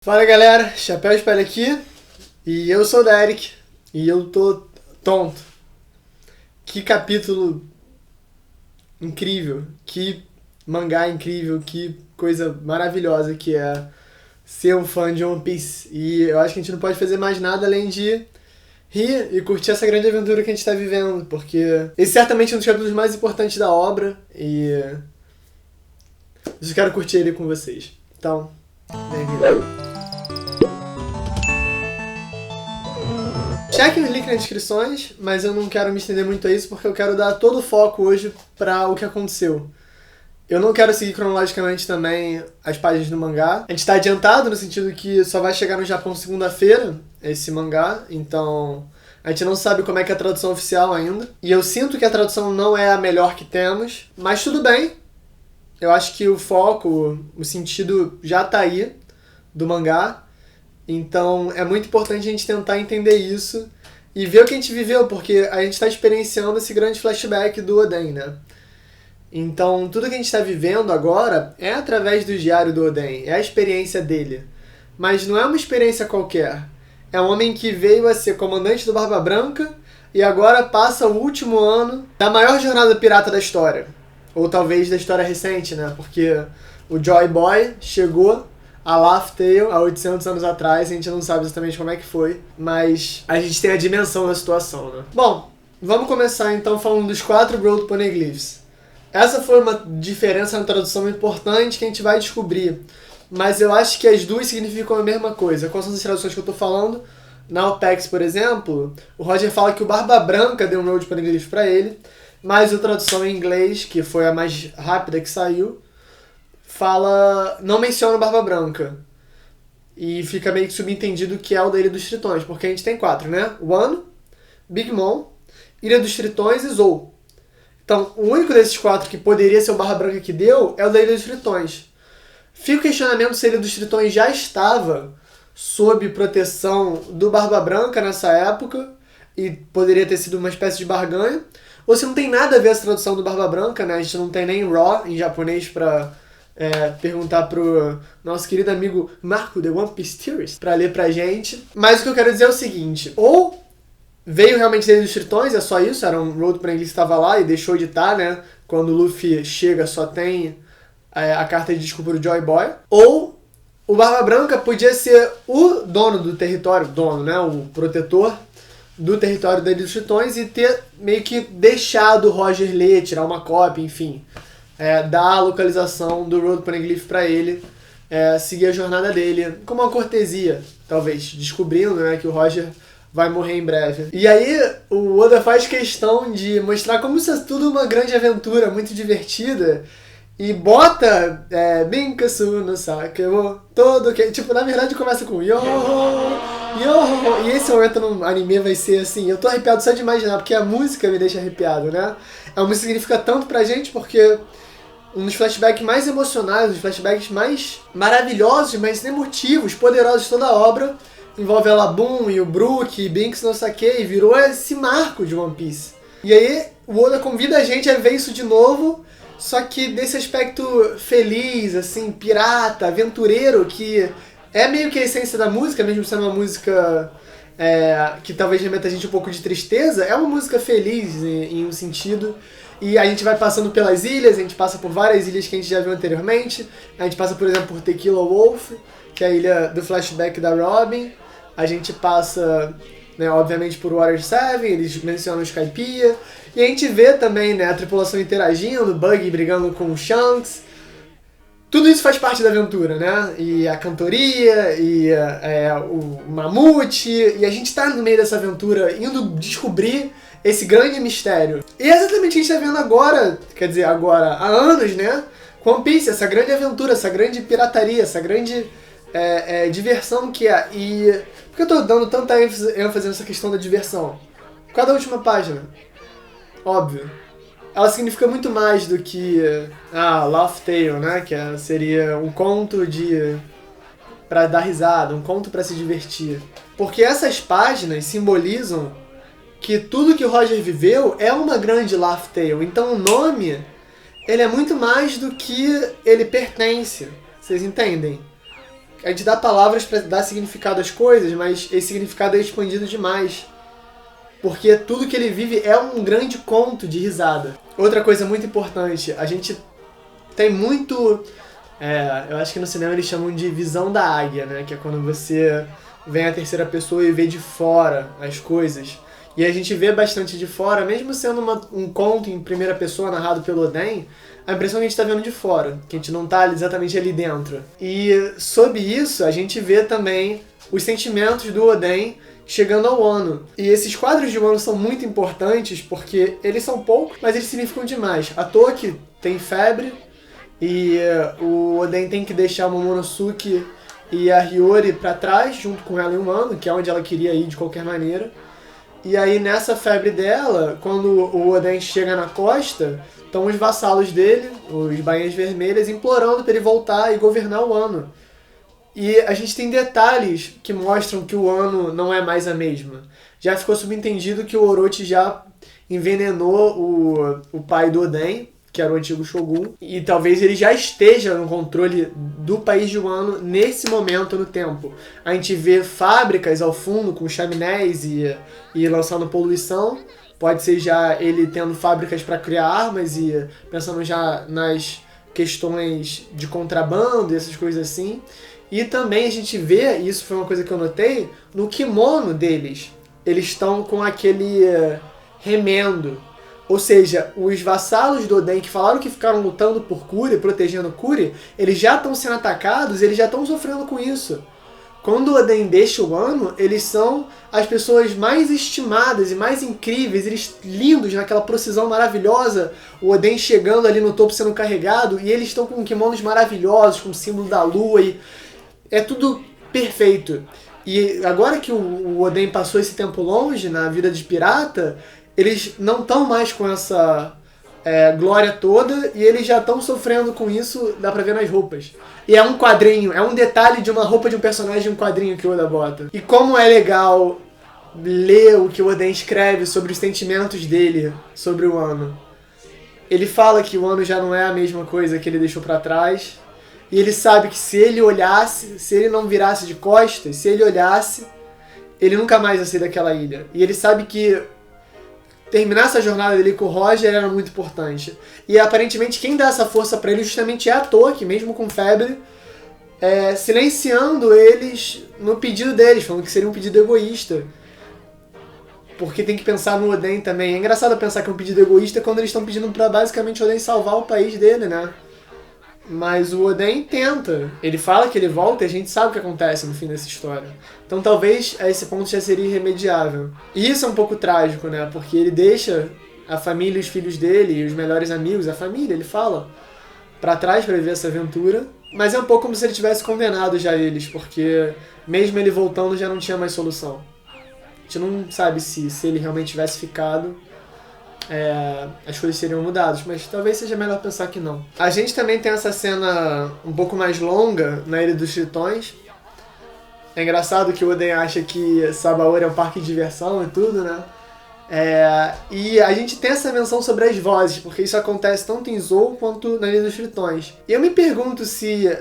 Fala galera, Chapéu de Palha aqui, e eu sou o Derek, e eu tô tonto. Que capítulo incrível, que mangá incrível, que coisa maravilhosa que é ser um fã de One Piece. E eu acho que a gente não pode fazer mais nada além de rir e curtir essa grande aventura que a gente tá vivendo, porque esse certamente é um dos capítulos mais importantes da obra, e eu quero curtir ele com vocês. Então, bem-vindo. Cheque o link nas descrições, mas eu não quero me estender muito a isso porque eu quero dar todo o foco hoje para o que aconteceu. Eu não quero seguir cronologicamente também as páginas do mangá. A gente tá adiantado no sentido que só vai chegar no Japão segunda-feira esse mangá, então a gente não sabe como é que é a tradução oficial ainda. E eu sinto que a tradução não é a melhor que temos, mas tudo bem. Eu acho que o foco, o sentido já tá aí do mangá. Então é muito importante a gente tentar entender isso e ver o que a gente viveu, porque a gente está experienciando esse grande flashback do Oden, né? Então tudo que a gente está vivendo agora é através do diário do Oden, é a experiência dele. Mas não é uma experiência qualquer. É um homem que veio a ser comandante do Barba Branca e agora passa o último ano da maior jornada pirata da história. Ou talvez da história recente, né? Porque o Joy Boy chegou a Laugh Tale há 800 anos atrás, a gente não sabe exatamente como é que foi, mas a gente tem a dimensão da situação, né? Bom, vamos começar então falando dos 4 Broad Poneglyphs. Essa foi uma diferença na tradução importante que a gente vai descobrir, mas eu acho que as duas significam a mesma coisa. Quais são as traduções que eu tô falando? Na OPEX, por exemplo, o Roger fala que o Barba Branca deu um Broad Poneglyph pra ele, mas a tradução em inglês, que foi a mais rápida que saiu, não menciona o Barba Branca. E fica meio que subentendido que é o da Ilha dos Tritões, porque a gente tem 4, né? Wano, Big Mom, Ilha dos Tritões e Zou. Então, o único desses 4 que poderia ser o Barba Branca que deu é o da Ilha dos Tritões. Fica o questionamento se a Ilha dos Tritões já estava sob proteção do Barba Branca nessa época e poderia ter sido uma espécie de barganha, ou se não tem nada a ver essa tradução do Barba Branca, né? A gente não tem nem Raw em japonês pra perguntar pro nosso querido amigo Marco, The One Piece Theorist, pra ler pra gente. Mas o que eu quero dizer é o seguinte: ou veio realmente dele dos Tritões, é só isso, era um Road Poneglyph que estava lá e deixou de estar, né? Quando o Luffy chega só tem a carta de desculpa do Joy Boy. Ou o Barba Branca podia ser o dono do território, né? O protetor do território da Ilha dos Tritões e ter meio que deixado o Roger ler, tirar uma cópia, enfim. Dar a localização do Road Poneglyph pra ele, seguir a jornada dele, como uma cortesia, talvez, descobrindo, né, que o Roger vai morrer em breve. E aí o Oda faz questão de mostrar como isso é tudo uma grande aventura, muito divertida, e bota Binkasu no saco, todo que tipo, na verdade começa com Yo, Yo, e esse momento no anime vai ser assim, eu tô arrepiado só de imaginar, porque a música me deixa arrepiado, né? A música significa tanto pra gente, porque um dos flashbacks mais emocionais, um dos flashbacks mais maravilhosos, mais emotivos, poderosos de toda a obra, envolve a Labum e o Brook e Binks no Sake, e virou esse marco de One Piece. E aí o Oda convida a gente a ver isso de novo, só que desse aspecto feliz, assim, pirata, aventureiro, que é meio que a essência da música, mesmo sendo uma música que talvez remeta a gente um pouco de tristeza, é uma música feliz em um sentido. E a gente vai passando pelas ilhas, a gente passa por várias ilhas que a gente já viu anteriormente. A gente passa, por exemplo, por Tequila Wolf, que é a ilha do flashback da Robin. A gente passa, né, obviamente, por Water 7, eles mencionam o Skypiea. E a gente vê também, né, a tripulação interagindo, Buggy brigando com o Shanks. Tudo isso faz parte da aventura, né? E a cantoria, e o mamute. E a gente tá no meio dessa aventura, indo descobrir esse grande mistério. E é exatamente o que a gente tá vendo agora, quer dizer, agora, há anos, né? Com One Piece, essa grande aventura, essa grande pirataria, essa grande diversão que é. E por que eu tô dando tanta ênfase nessa questão da diversão? Por causa da última página. Óbvio. Ela significa muito mais do que Laugh Tale, né? Que seria um conto pra dar risada, um conto pra se divertir. Porque essas páginas simbolizam que tudo que o Roger viveu é uma grande Laugh Tale. Então o nome, ele é muito mais do que ele pertence. Vocês entendem? a gente dá palavras para dar significado às coisas, mas esse significado é expandido demais. Porque tudo que ele vive é um grande conto de risada. Outra coisa muito importante, a gente tem muito... eu acho que no cinema eles chamam de visão da águia, né? Que é quando você vem a terceira pessoa e vê de fora as coisas. E a gente vê bastante de fora, mesmo sendo um conto em primeira pessoa narrado pelo Oden, a impressão é que a gente está vendo de fora, que a gente não está exatamente ali dentro. E sob isso, a gente vê também os sentimentos do Oden chegando ao Wano. E esses quadros de Wano são muito importantes porque eles são poucos, mas eles significam demais. À toa que tem febre e o Oden tem que deixar o Momonosuke e a Hiyori para trás, junto com ela em Wano, que é onde ela queria ir de qualquer maneira. E aí nessa febre dela, quando o Oden chega na costa, estão os vassalos dele, os Bainhas Vermelhas, implorando para ele voltar e governar o Wano. E a gente tem detalhes que mostram que o Wano não é mais a mesma. Já ficou subentendido que o Orochi já envenenou o pai do Oden, que era o antigo Shogun, e talvez ele já esteja no controle do país de Wano nesse momento no tempo. A gente vê fábricas ao fundo com chaminés e lançando poluição. Pode ser já ele tendo fábricas para criar armas e pensando já nas questões de contrabando e essas coisas assim. E também a gente vê, e isso foi uma coisa que eu notei, no kimono deles. Eles estão com aquele remendo. Ou seja, os vassalos do Oden que falaram que ficaram lutando por Kuri, protegendo Kuri, eles já estão sendo atacados, eles já estão sofrendo com isso. Quando o Oden deixa o Wano, eles são as pessoas mais estimadas e mais incríveis, eles lindos naquela procissão maravilhosa, o Oden chegando ali no topo sendo carregado, e eles estão com kimonos maravilhosos, com o símbolo da lua, e é tudo perfeito. E agora que o Oden passou esse tempo longe na vida de pirata, eles não estão mais com essa glória toda e eles já estão sofrendo com isso, dá pra ver nas roupas. E é um quadrinho, é um detalhe de uma roupa de um personagem de um quadrinho que o Oda bota. E como é legal ler o que o Oden escreve sobre os sentimentos dele sobre o Wano. Ele fala que o Wano já não é a mesma coisa que ele deixou pra trás. E ele sabe que se ele olhasse, se ele não virasse de costas, se ele olhasse, ele nunca mais ia sair daquela ilha. E ele sabe que terminar essa jornada dele com o Roger era muito importante. E aparentemente quem dá essa força pra ele justamente é a Toki, mesmo com febre, silenciando eles no pedido deles, falando que seria um pedido egoísta. Porque tem que pensar no Oden também. É engraçado pensar que é um pedido egoísta quando eles estão pedindo pra basicamente o Oden salvar o país dele, né? Mas o Oden tenta. Ele fala que ele volta e a gente sabe o que acontece no fim dessa história. Então talvez a esse ponto já seria irremediável. E isso é um pouco trágico, né? Porque ele deixa a família e os filhos dele, e os melhores amigos, a família, ele fala, pra trás pra viver essa aventura. Mas é um pouco como se ele tivesse condenado já eles, porque mesmo ele voltando já não tinha mais solução. A gente não sabe se ele realmente tivesse ficado, as coisas seriam mudadas, mas talvez seja melhor pensar que não. A gente também tem essa cena um pouco mais longa na Ilha dos Tritões. É engraçado que o Oden acha que Sabaody é um parque de diversão e tudo, né? E a gente tem essa menção sobre as vozes, porque isso acontece tanto em Zou quanto na Ilha dos Tritões. E eu me pergunto se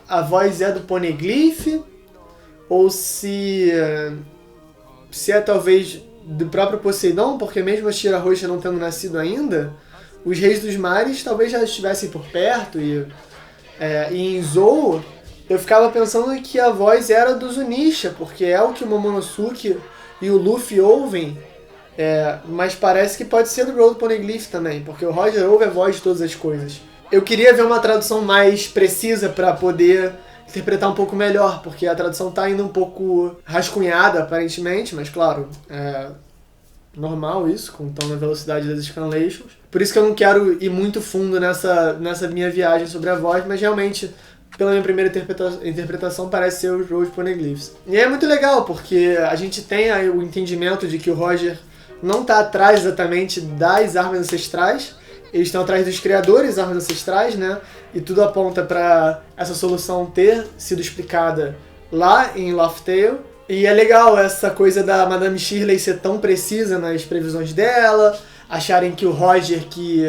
a voz é do Poneglyph ou se é talvez do próprio Poseidon, porque mesmo a Shira Roxa não tendo nascido ainda, os Reis dos Mares talvez já estivessem por perto. E em Zou, eu ficava pensando que a voz era do Zunisha, porque é o que o Momonosuke e o Luffy ouvem, mas parece que pode ser do Road Poneglyph também, porque o Roger ouve a voz de todas as coisas. Eu queria ver uma tradução mais precisa para poder interpretar um pouco melhor, porque a tradução tá indo um pouco rascunhada, aparentemente, mas claro, é normal isso, contando a velocidade das scanlations. Por isso que eu não quero ir muito fundo nessa minha viagem sobre a voz, mas realmente, pela minha primeira interpretação, parece ser os Road Poneglyphs. E é muito legal, porque a gente tem aí o entendimento de que o Roger não tá atrás exatamente das armas ancestrais, eles estão atrás dos criadores das armas ancestrais, né? E tudo aponta para essa solução ter sido explicada lá em Laugh Tale. E é legal essa coisa da Madame Shirley ser tão precisa nas previsões dela, acharem que o Roger que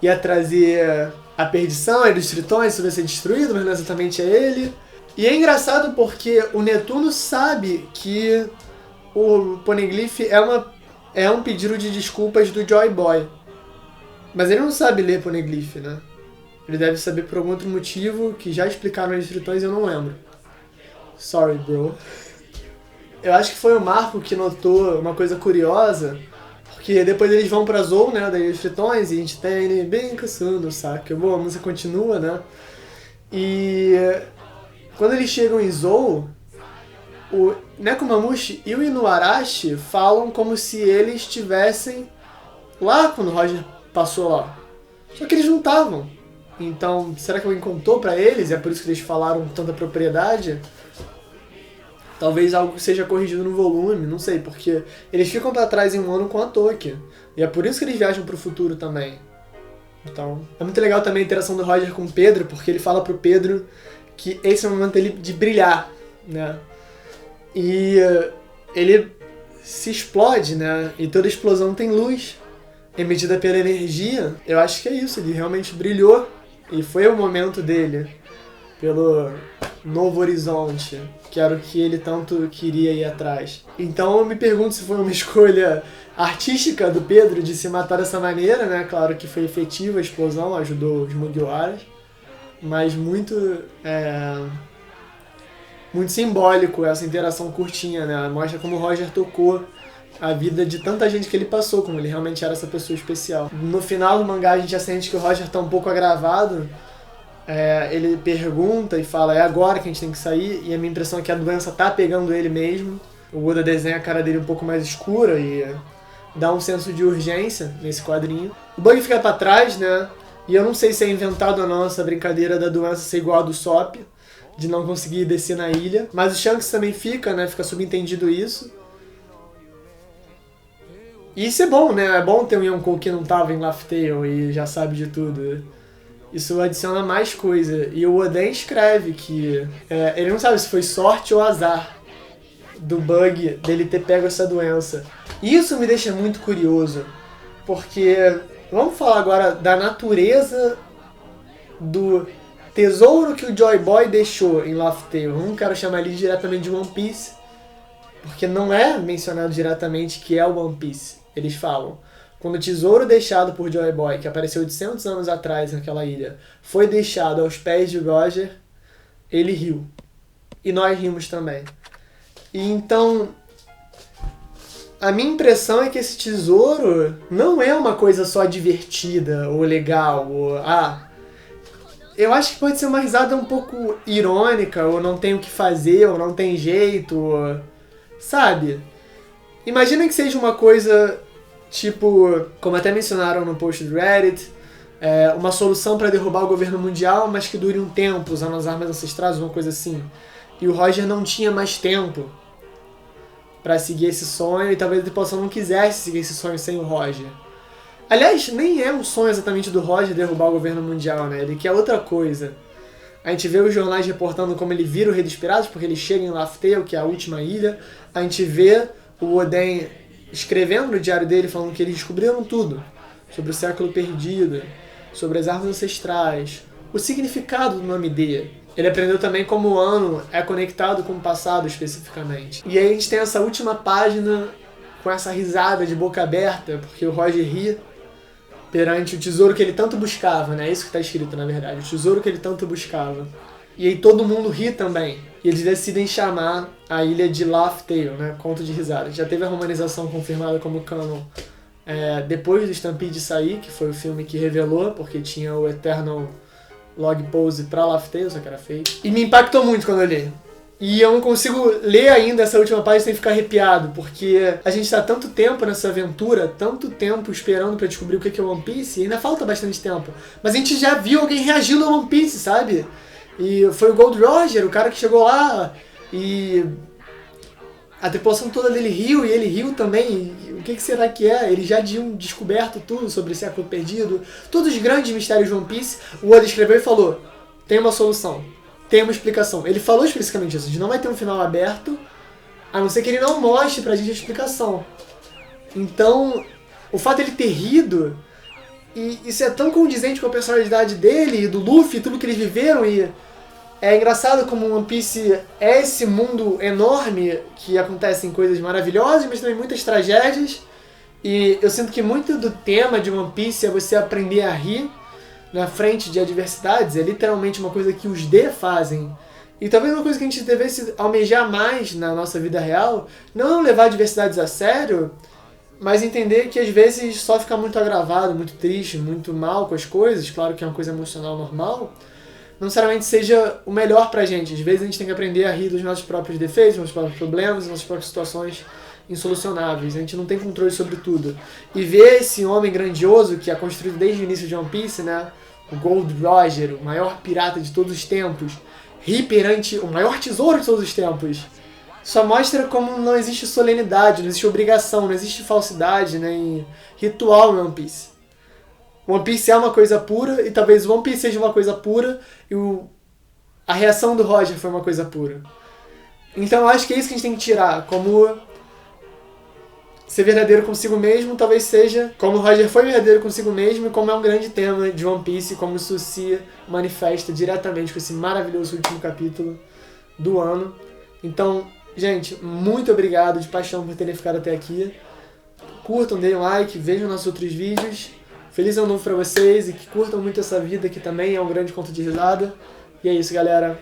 ia trazer a perdição dos Tritões, isso vai ser destruído, mas não exatamente é ele. E engraçado porque o Netuno sabe que o Poneglyph é um pedido de desculpas do Joy Boy. Mas ele não sabe ler Poneglyph, né? Ele deve saber por algum outro motivo que já explicaram nos Tritões e eu não lembro. Sorry, bro. Eu acho que foi o Marco que notou uma coisa curiosa, porque depois eles vão pra Zou, né, daí os Tritões, e a gente tem ele bem caçando, saca? Bom, a música continua, né? E quando eles chegam em Zou, o Nekomamushi e o Inuarashi falam como se eles estivessem lá quando o Roger passou lá. Só que eles não estavam. Então, será que alguém contou pra eles? É por isso que eles falaram com tanta propriedade? Talvez algo seja corrigido no volume, não sei, porque eles ficam pra trás em um ano com a Tokyo. E é por isso que eles viajam pro futuro também. Então, é muito legal também a interação do Roger com o Pedro, porque ele fala pro Pedro que esse é o momento dele de brilhar, né? E ele se explode, né? E toda explosão tem luz, emitida pela energia. Eu acho que é isso, ele realmente brilhou. E foi o momento dele, pelo novo horizonte, que era o que ele tanto queria ir atrás. Então eu me pergunto se foi uma escolha artística do Pedro de se matar dessa maneira, né? Claro que foi efetiva a explosão, ajudou os Mugiwaras, mas muito simbólico essa interação curtinha, né? Mostra como o Roger tocou a vida de tanta gente que ele passou, como ele realmente era essa pessoa especial. No final do mangá a gente já sente que o Roger tá um pouco agravado. Ele pergunta e fala, é agora que a gente tem que sair, e a minha impressão é que a doença tá pegando ele mesmo. O Oda desenha a cara dele um pouco mais escura e dá um senso de urgência nesse quadrinho. O Bug fica pra trás, né? E eu não sei se é inventado ou não essa brincadeira da doença ser igual a do Sop, de não conseguir descer na ilha. Mas o Shanks também fica, né? Fica subentendido isso. E isso é bom, né? É bom ter um Yonkou que não tava em Laugh Tale e já sabe de tudo. Isso adiciona mais coisa. E o Oden escreve que ele não sabe se foi sorte ou azar do Bug dele ter pego essa doença. E isso me deixa muito curioso, porque vamos falar agora da natureza do tesouro que o Joy Boy deixou em Laugh Tale. Eu não quero chamar ele diretamente de One Piece, porque não é mencionado diretamente que é o One Piece. Eles falam, quando o tesouro deixado por Joy Boy, que apareceu 800 anos atrás naquela ilha, foi deixado aos pés de Roger, ele riu. E nós rimos também. E então, a minha impressão é que esse tesouro não é uma coisa só divertida ou legal, ou eu acho que pode ser uma risada um pouco irônica, ou não tem o que fazer, ou não tem jeito, ou, sabe? Imagina que seja uma coisa tipo, como até mencionaram no post do Reddit, uma solução para derrubar o governo mundial, mas que dure um tempo, usando as armas ancestrais, uma coisa assim. E o Roger não tinha mais tempo para seguir esse sonho, e talvez a tripulação não quisesse seguir esse sonho sem o Roger. Aliás, nem é um sonho exatamente do Roger derrubar o governo mundial, né? Ele quer outra coisa. A gente vê os jornais reportando como ele vira o Rei dos Piratas, porque ele chega em Laugh Tale, que é a última ilha. A gente vê o Oden escrevendo no diário dele, falando que eles descobriram tudo. Sobre o século perdido, sobre as árvores ancestrais, o significado do nome dele. Ele aprendeu também como o ano é conectado com o passado especificamente. E aí a gente tem essa última página com essa risada de boca aberta, porque o Roger ri perante o tesouro que ele tanto buscava, né? É isso que está escrito, na verdade. O tesouro que ele tanto buscava. E aí todo mundo ri também. E eles decidem chamar a ilha de Laugh Tale, né? Conto de risada. Já teve a romanização confirmada como canon depois do Stampede sair, que foi o filme que revelou, porque tinha o Eternal Log Pose pra Laugh Tale, só que era feito. E me impactou muito quando eu li. E eu não consigo ler ainda essa última página sem ficar arrepiado, porque a gente tá há tanto tempo nessa aventura, tanto tempo esperando pra descobrir o que é One Piece, e ainda falta bastante tempo. Mas a gente já viu alguém reagindo a One Piece, sabe? E foi o Gold Roger, o cara que chegou lá, e a tripulação toda dele riu, e ele riu também. E o que será que é? Eles já tinham descoberto tudo sobre o século perdido, todos os grandes mistérios de One Piece. O Oda escreveu e falou, tem uma solução. Tem uma explicação. Ele falou especificamente isso. A gente não vai ter um final aberto, a não ser que ele não mostre pra gente a explicação. Então, o fato de ele ter rido, e isso é tão condizente com a personalidade dele, e do Luffy, tudo que eles viveram, e É engraçado como One Piece é esse mundo enorme que acontecem coisas maravilhosas, mas também muitas tragédias. E eu sinto que muito do tema de One Piece é você aprender a rir na frente de adversidades. É literalmente uma coisa que os D fazem. E talvez uma coisa que a gente devesse almejar mais na nossa vida real, não levar adversidades a sério, mas entender que às vezes só ficar muito agravado, muito triste, muito mal com as coisas, claro que é uma coisa emocional normal, não necessariamente seja o melhor pra gente. Às vezes a gente tem que aprender a rir dos nossos próprios defeitos, dos nossos próprios problemas, das nossas próprias situações insolucionáveis. A gente não tem controle sobre tudo. E ver esse homem grandioso que é construído desde o início de One Piece, né? O Gold Roger, o maior pirata de todos os tempos, rir perante o maior tesouro de todos os tempos, só mostra como não existe solenidade, não existe obrigação, não existe falsidade, nem ritual em One Piece. One Piece é uma coisa pura, e talvez One Piece seja uma coisa pura, e a reação do Roger foi uma coisa pura. Então eu acho que é isso que a gente tem que tirar, como ser verdadeiro consigo mesmo, talvez seja como o Roger foi verdadeiro consigo mesmo, e como é um grande tema de One Piece, como isso se manifesta diretamente com esse maravilhoso último capítulo do ano. Então, gente, muito obrigado de paixão por terem ficado até aqui. Curtam, deem um like, vejam nossos outros vídeos. Feliz ano novo pra vocês e que curtam muito essa vida, que também é um grande conto de risada. E é isso, galera.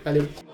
Valeu.